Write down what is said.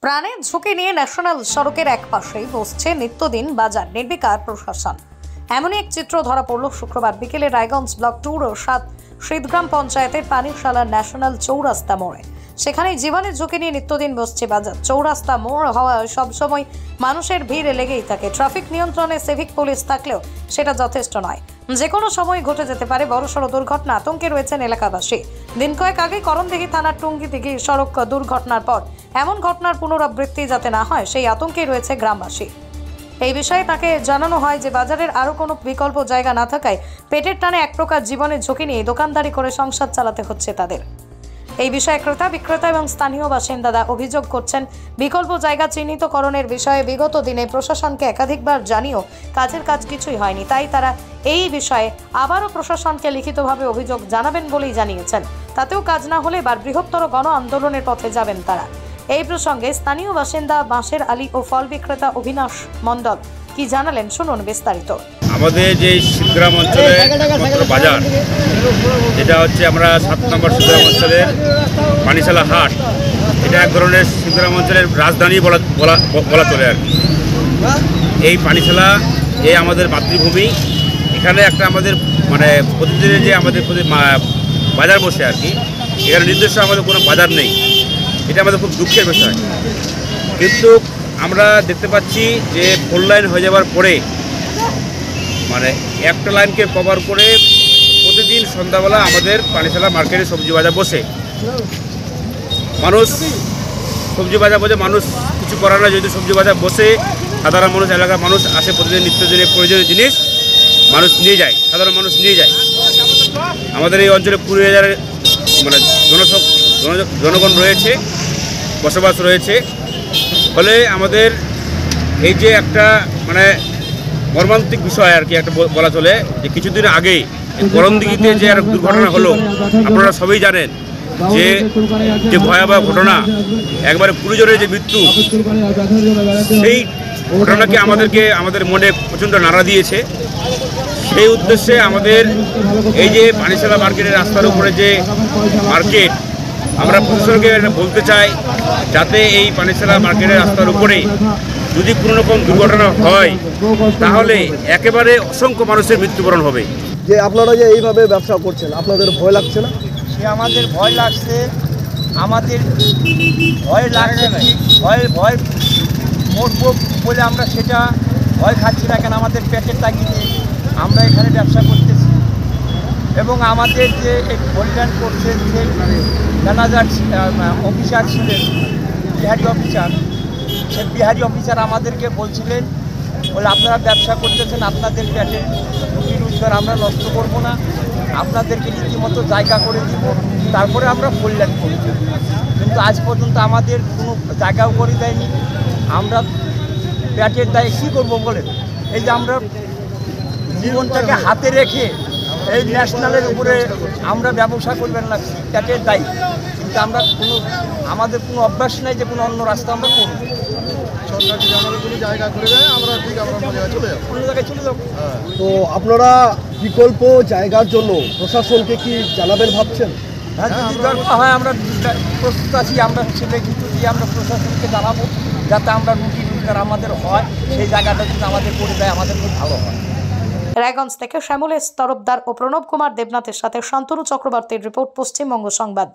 প্রাণের ঝুঁকি নিয়ে ন্যাশনাল সড়কের একপাশেই বসছে নিত্যদিন বাজার, নির্বিকার প্রশাসন। এমনই এক চিত্র ধরা পড়ল শুক্রবার বিকেলে রায়গঞ্জ ব্লক 2 ও 7 শীতগ্রাম পঞ্চায়েতের পানিশালা ন্যাশনাল চৌরাস্তা মোড়ে। সেখানেই জীবনের ঝুঁকি নিয়ে নিত্যদিন বসছে বাজার। চৌরাস্তা মোড় হওয়ায় সবসময় মানুষের ভিড় লেগেই থাকে। ট্রাফিক নিয়ন্ত্রণে সিভিক পুলিশ থাকলেও সেটা যথেষ্ট নয়। যে কোনো সময় ঘটে যেতে পারে বড়সড় দুর্ঘটনা। আতঙ্কে রয়েছেন এলাকাবাসী। দিন কয়েক আগে করণদিঘি থানার টুঙ্গি দিঘি সড়ক দুর্ঘটনার পর এমন ঘটনার পুনরাবৃত্তি যাতে না হয় সেই আতঙ্কে রয়েছে গ্রামবাসী। এই বিষয়ে তাকে জানানো হয় যে বাজারের আরও কোনো বিকল্প জায়গা না থাকায় পেটের টানে এক প্রকার জীবনের ঝুঁকি নিয়ে দোকানদারি করে সংসার চালাতে হচ্ছে তাদের। এই বিষয়ে ক্রেতা বিক্রেতা এবং স্থানীয় বাসিন্দারা অভিযোগ করছেন, বিকল্প জায়গা চিহ্নিতকরণের বিষয়ে বিগত দিনে প্রশাসনকে একাধিকবার জানিয়েও কাজের কাজ কিছুই হয়নি। তাই তারা এই বিষয়ে আবারও প্রশাসনকে লিখিতভাবে অভিযোগ জানাবেন বলেই জানিয়েছেন। তাতেও কাজ না হলে এবার বৃহত্তর গণ আন্দোলনের পথে যাবেন তারা। এই প্রসঙ্গে স্থানীয় বাসিন্দা বাঁশের আলী ও ফল বিক্রেতা অভিনাশ মণ্ডল কি জানালেন, শুনুন বিস্তারিত। আমাদের যে শীতগ্রাম অঞ্চলে একমাত্র বাজার, যেটা হচ্ছে আমরা 7 নম্বর শীতগ্রাম অঞ্চলের পানিশালা হাট, এটা এক ধরনের শীতগ্রাম অঞ্চলের রাজধানী বলা চলে আর কি। এই পানিশালা এই আমাদের মাতৃভূমি। এখানে একটা আমাদের প্রতিদিনের যে আমাদের বাজার বসে আর কি, এখানে নির্দিষ্ট আমাদের কোনো বাজার নেই। এটা আমাদের খুব দুঃখের বিষয়। কিন্তু আমরা দেখতে পাচ্ছি যে 4 লাইন হয়ে যাওয়ার পরে একটা লাইনকে কভার করে প্রতিদিন সন্ধ্যাবেলা আমাদের পানিশালা মার্কেটে সবজি বাজার বসে। মানুষ সবজি বাজার বসে, মানুষ কিছু করার না, যদি সবজি বাজার বসে সাধারণ মানুষ, এলাকার মানুষ আসে, প্রতিদিন নিত্যদিনের প্রয়োজনীয় জিনিস মানুষ নিয়ে যায়, সাধারণ মানুষ নিয়ে যায়। আমাদের এই অঞ্চলে 20,000 জনগণ রয়েছে, বসবাস রয়েছে। ফলে আমাদের এই যে একটা মর্মান্তিক বিষয় আর কি, একটা বলা চলে যে কিছুদিন আগেই করণদিঘিতে যে একটা দুর্ঘটনা হলো, আপনারা সবাই জানেন যে ভয়াবহ ঘটনা, একবারে গুরুজনের যে মৃত্যু, সেই ঘটনাকে আমাদের মনে প্রচণ্ড নাড়া দিয়েছে। সেই উদ্দেশ্যে আমাদের এই যে পানিশালা মার্কেটের রাস্তার উপরে যে মার্কেট, আমরা প্রশাসনকে বলতে চাই যাতে এই পানিশালা মার্কেটের রাস্তার উপরে যদি কোনো রকম দুর্ঘটনা হয় তাহলে একেবারে অসংখ্য মানুষের মৃত্যুবরণ হবে। যে আপনারা যে এইভাবে ব্যবসা করছেন, আপনাদের ভয় লাগছে না? সে আমাদের ভয় লাগছে, আমাদের ভয় লাগছে, ভয় মরবো বলে আমরা সেটা ভয় খাচ্ছি না। কেন, আমাদের পেটের তাগিদে আমরা এখানে ব্যবসা করতেছি। এবং আমাদের যে এই কল্যাণ করছেন যে ম্যানেজার অফিসার ছিলেন, বিহারি অফিসার, সেই বিহারি অফিসার আমাদেরকে বলছিলেন, বলে আপনারা ব্যবসা করতেছেন, আপনাদের পেটের রুটি রোজগার আমরা নষ্ট করবো না, আপনাদেরকে রীতিমতো জায়গা করে দিব, তারপরে আমরা কল্যাণ করব। কিন্তু আজ পর্যন্ত আমাদের কোনো জায়গাও করে দেয়নি। আমরা পেটের দায়ে কী করবো বলেন? এই যে আমরা জীবনটাকে হাতে রেখে এই ন্যাশনালের উপরে আমরা ব্যবসা করবেন লাগছি পেটের দায়ী, কিন্তু আমরা আমাদের কোনো অভ্যাস নেই যে কোনো অন্য রাস্তা আমরা করব। সরকার যদি আমাদের কোনো জায়গা করে দেয়, আমরা ঠিক আমরা অন্য জায়গায় চলে যাবো, অন্য জায়গায় চলে যাবো। তো আপনারা বিকল্প জায়গার জন্য প্রশাসনকে কি জানাবেন ভাবছেন? হ্যাঁ, যদি দরকার হয় আমরা প্রস্তুত আছি। আমরা ছেলে কিছু দিয়ে আমরা প্রশাসনকে জানাবো যাতে আমরা রুটি রোজগার আমাদের হয়, সেই জায়গাটা যদি আমাদের করে দেয় আমাদের খুব ভালো হয়। রায়গঞ্জ থেকে শ্যামলেশ তরফদার ও প্রণব কুমার দেবনাথের সাথে শান্তনু চক্রবর্তীর রিপোর্ট, পশ্চিমবঙ্গ সংবাদ।